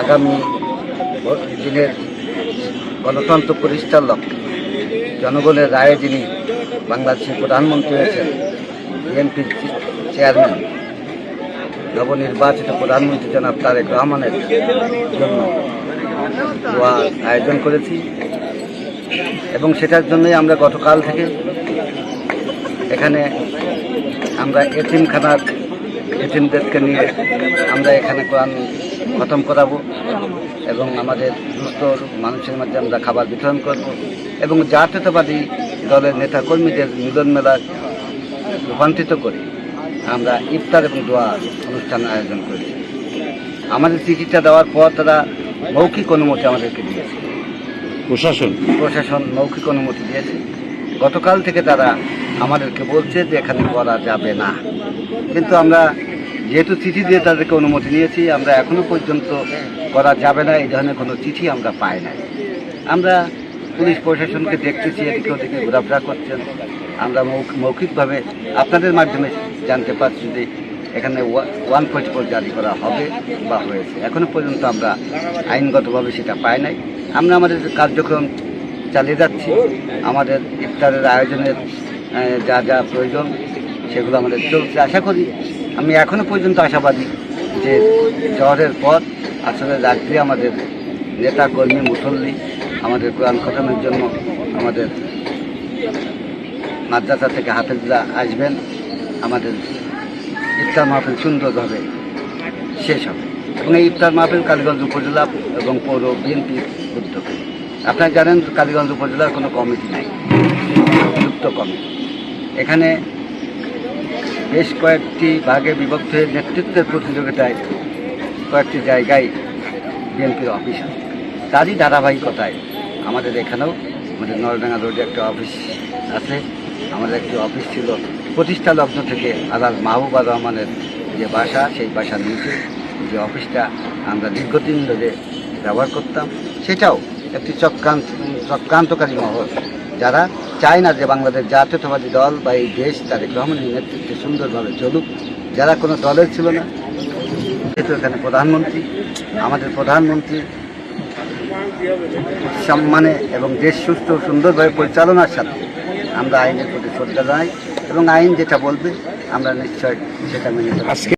আগামী দিনের গণতন্ত্র প্রতিষ্ঠার লক্ষ্যে জনগণের রায়ে যিনি বাংলাদেশের প্রধানমন্ত্রী হয়েছেন, বিএনপির চেয়ারম্যান, নবনির্বাচিত প্রধানমন্ত্রী জনাব তারেক রহমানের জন্য দোয়ার আয়োজন করেছি এবং সেটার জন্যই আমরা গতকাল থেকে এখানে আমরা এতিমখানার এতিমদেরকে নিয়ে আমরা এখানে কোরআন খতম করাবো এবং আমাদের দুস্থ মানুষের মধ্যে আমরা খাবার বিতরণ করব এবং জাতীয়তাবাদী দলের নেতাকর্মীদের মিলন মেলা রূপান্তরিত করে আমরা ইফতার এবং দোয়া অনুষ্ঠান আয়োজন করেছি। আমাদের চিকিৎসা দেওয়ার পর তারা মৌখিক অনুমতি আমাদেরকে দিয়েছে, প্রশাসন মৌখিক অনুমতি দিয়েছে। গতকাল থেকে তারা আমাদেরকে বলছে যে এখানে করা যাবে না, কিন্তু আমরা যেহেতু চিঠি দিয়ে তাদেরকে অনুমতি নিয়েছি, আমরা এখনো পর্যন্ত করা যাবে না এই ধরনের কোনো চিঠি আমরা পাই নাই। আমরা পুলিশ প্রশাসনকে দেখতেছি এদিকে ওদিকে ঘোরাফেরা করছেন। আমরা মৌখিকভাবে আপনাদের মাধ্যমে জানতে পারছি যে এখানে 144 জারি করা হবে বা হয়েছে। এখনো পর্যন্ত আমরা আইনগতভাবে সেটা পাই নাই। আমরা আমাদের কার্যক্রম চালিয়ে যাচ্ছি। আমাদের ইফতারের আয়োজনের যা যা প্রয়োজন সেগুলো আমাদের চলছে। আশা করি, আমি এখনো পর্যন্ত আশাবাদী যে জ্বরের পর আসলে রাত্রে আমাদের নেতা কর্মী মুসল্লি আমাদের কোরআন খতমের জন্য আমাদের মাদ্রাসা থেকে হাফেজরা আসবেন। আমাদের ইফতার মাহফিল সুন্দরভাবে শেষ হবে এবং এই ইফতার মাহফিল কালীগঞ্জ উপজেলা এবং পৌর বিএনপির উদ্যোগে। আপনারা জানেন কালীগঞ্জ উপজেলার কোনো কমিটি নাই, যুক্ত কমিটি। এখানে বেশ কয়েকটি ভাগে বিভক্ত হয়ে নেতৃত্বের প্রতিযোগিতায় কয়েকটি জায়গায় বিএনপির অফিস আছে। তারই ধারাবাহিকতায় আমাদের এখানেও আমাদের নরডাঙ্গা রোডে একটা অফিস আছে। আমাদের একটি অফিস ছিল প্রতিষ্ঠা লগ্ন থেকে আলাল মাহবুবা রহমানের যে বাসা, সেই বাসার নিচে যে অফিসটা আমরা দীর্ঘদিন ধরে ব্যবহার করতাম, সেটাও একটি চক্রান্তকারী মহল, যারা চায় না যে বাংলাদেশ জাতীয়তাবাদী দল বা এই দেশ তারেক রহমানের নেতৃত্বে সুন্দরভাবে চলুক। যারা কোনো দলের ছিল না, যেহেতু এখানে প্রধানমন্ত্রী, আমাদের প্রধানমন্ত্রী সম্মানে এবং দেশ সুস্থ সুন্দরভাবে পরিচালনার সাথে আমরা আইনের প্রতি শ্রদ্ধা জানাই এবং আইন যেটা বলবে আমরা নিশ্চয় সেটা মেনে নেব।